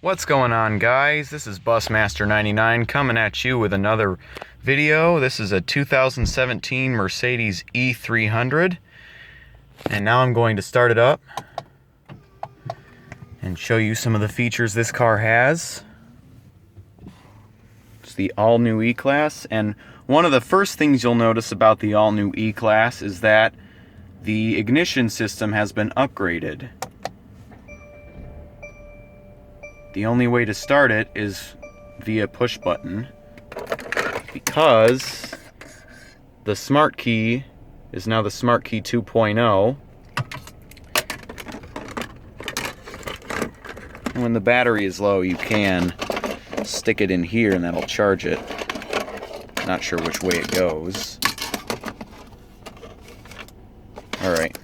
What's going on, guys? This is Busmaster99 coming at you with another video. This is a 2017 Mercedes E300, and now I'm going to start it up and show you some of the features this car has. It's the all-new E-Class, and one of the first things you'll notice about the all-new E-Class is that the ignition system has been upgraded. The only way to start it is via push button, because the smart key is now the smart key 2.0. And when the battery is low, you can stick it in here and that'll charge it. Not sure which way it goes. Alright.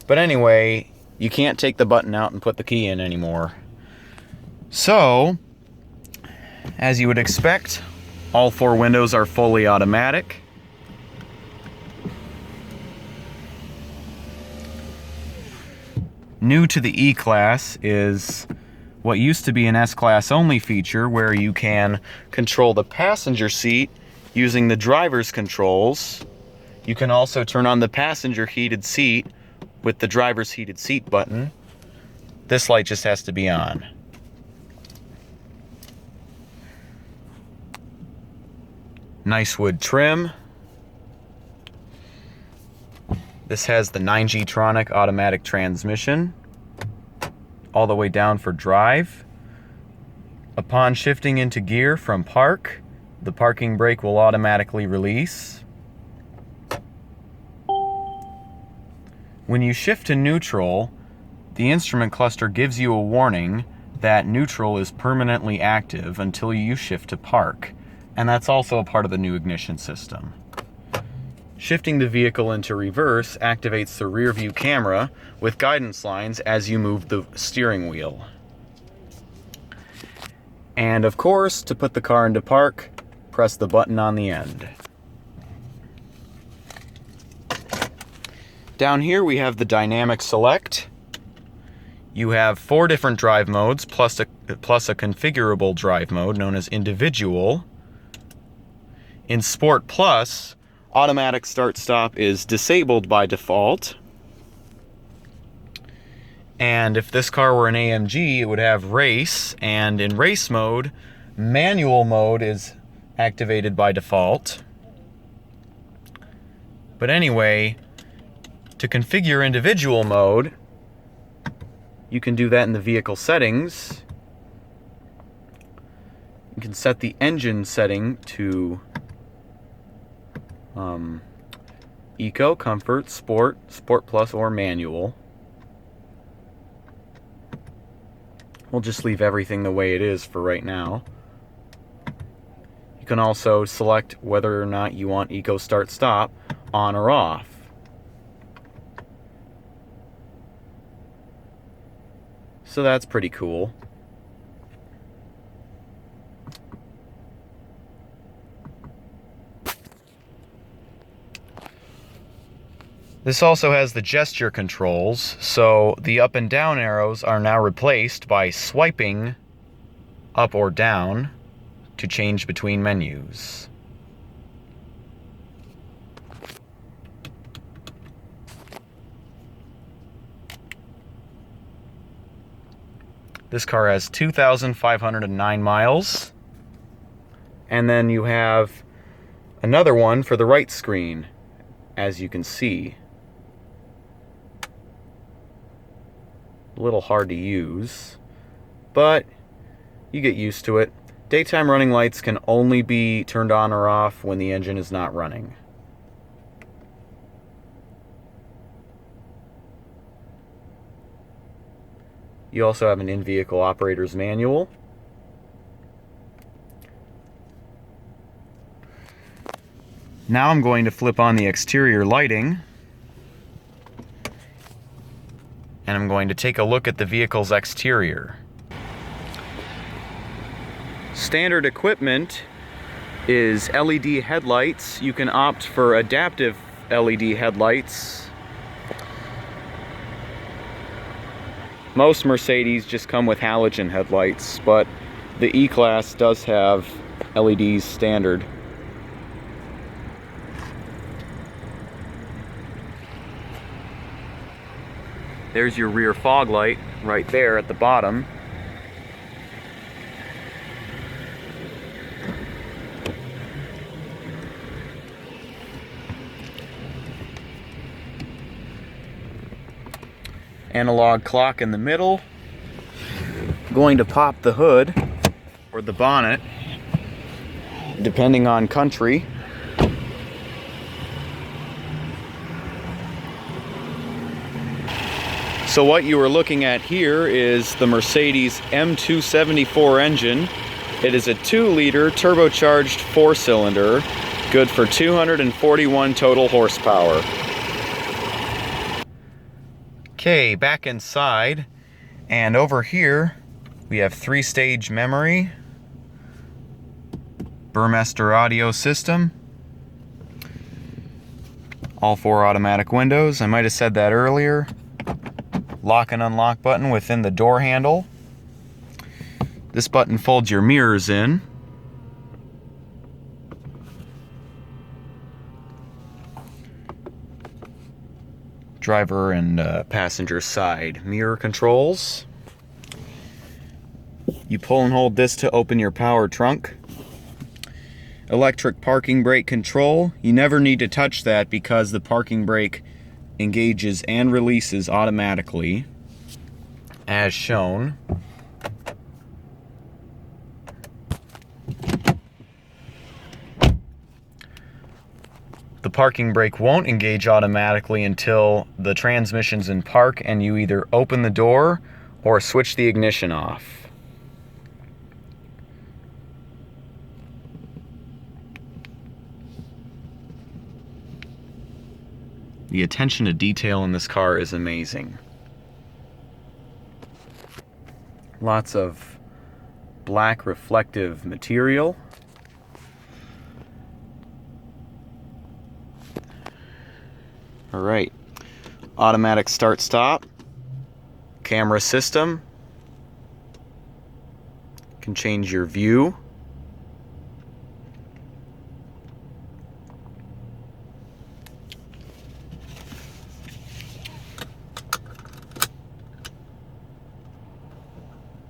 But anyway, you can't take the button out and put the key in anymore. So, as you would expect, all four windows are fully automatic. New to the E-Class is what used to be an S-Class only feature, where you can control the passenger seat using the driver's controls. You can also turn on the passenger heated seat with the driver's heated seat button. This light just has to be on. Nice wood trim. This has the 9G-tronic automatic transmission, all the way down for drive. Upon shifting into gear from park, the parking brake will automatically release. When you shift to neutral, the instrument cluster gives you a warning that neutral is permanently active until you shift to park. And that's also a part of the new ignition system. Shifting the vehicle into reverse activates the rear view camera with guidance lines as you move the steering wheel. And of course, to put the car into park, press the button on the end. Down here we have the dynamic select. You have 4 different drive modes plus a configurable drive mode known as individual. In Sport Plus, automatic start-stop is disabled by default. And if this car were an AMG, it would have race. And in race mode, manual mode is activated by default. But anyway, to configure individual mode, you can do that in the vehicle settings. You can set the engine setting to Eco, Comfort, Sport, Sport Plus, or Manual. We'll just leave everything the way it is for right now. You can also select whether or not you want Eco Start Stop on or off. So that's pretty cool. This also has the gesture controls, so the up and down arrows are now replaced by swiping up or down to change between menus. This car has 2,509 miles, and then you have another one for the right screen, as you can see. A little hard to use, but you get used to it. Daytime running lights can only be turned on or off when the engine is not running. You also have an in-vehicle operator's manual. Now I'm going to flip on the exterior lighting, and I'm going to take a look at the vehicle's exterior. Standard equipment is LED headlights. You can opt for adaptive LED headlights. Most Mercedes just come with halogen headlights, but the E-Class does have LEDs standard. There's your rear fog light right there at the bottom. Analog clock in the middle. Going to pop the hood or the bonnet, depending on country. So what you are looking at here is the Mercedes M274 engine. It is a 2-liter turbocharged 4-cylinder, good for 241 total horsepower. Okay, back inside, and over here we have 3-stage memory, Burmester audio system, all 4 automatic windows. I might have said that earlier. Lock and unlock button within the door handle. This button folds your mirrors in. Driver and passenger side mirror controls. You pull and hold this to open your power trunk. Electric parking brake control. You never need to touch that because the parking brake engages and releases automatically, as shown. The parking brake won't engage automatically until the transmission's in park and you either open the door or switch the ignition off. The attention to detail in this car is amazing. Lots of black reflective material. Alright, automatic start-stop, camera system, can change your view.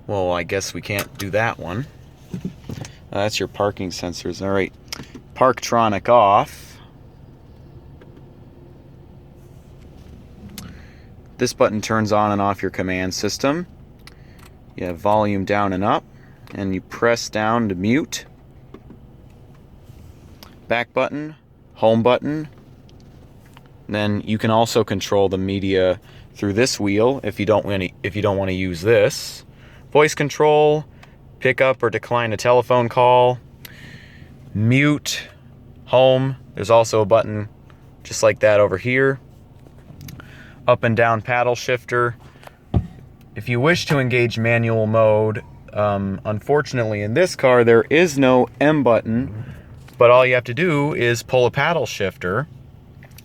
Well, I guess we can't do that one. That's your parking sensors. Alright, Parktronic off. This button turns on and off your command system. You have volume down and up, and you press down to mute. Back button, home button. Then you can also control the media through this wheel if you don't want to use this. Voice control, pick up or decline a telephone call, mute, home. There's also a button just like that over here. Up and down paddle shifter. If you wish to engage manual mode, unfortunately in this car there is no M button, but all you have to do is pull a paddle shifter,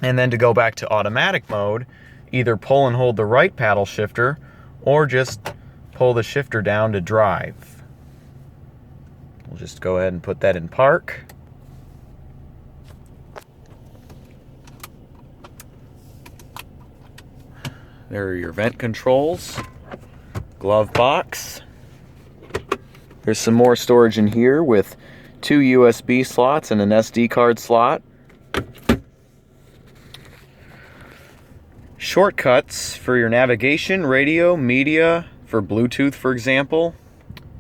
and then to go back to automatic mode, either pull and hold the right paddle shifter or just pull the shifter down to drive. We'll just go ahead and put that in park. There are your vent controls, glove box. There's some more storage in here with 2 USB slots and an SD card slot. Shortcuts for your navigation, radio, media, for Bluetooth, for example,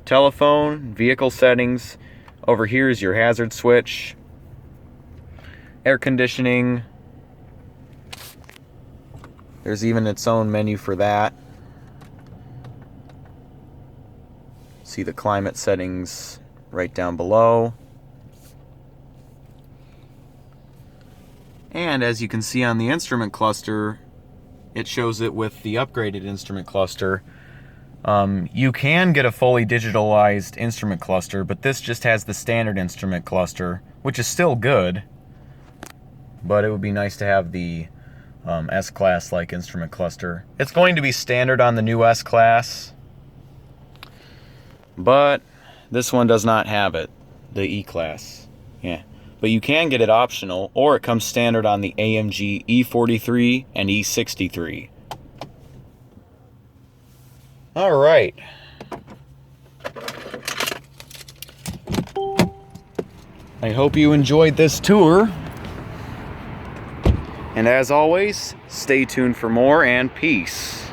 telephone, vehicle settings. Over here is your hazard switch, air conditioning. There's even its own menu for that. See the climate settings right down below. And as you can see on the instrument cluster, it shows it with the upgraded instrument cluster. You can get a fully digitalized instrument cluster, but this just has the standard instrument cluster, which is still good, but it would be nice to have the S-Class like instrument cluster. It's going to be standard on the new S-Class, but this one does not have it, the E-Class. Yeah, but you can get it optional, or it comes standard on the AMG E43 and E63. All right. I hope you enjoyed this tour. And as always, stay tuned for more, and peace.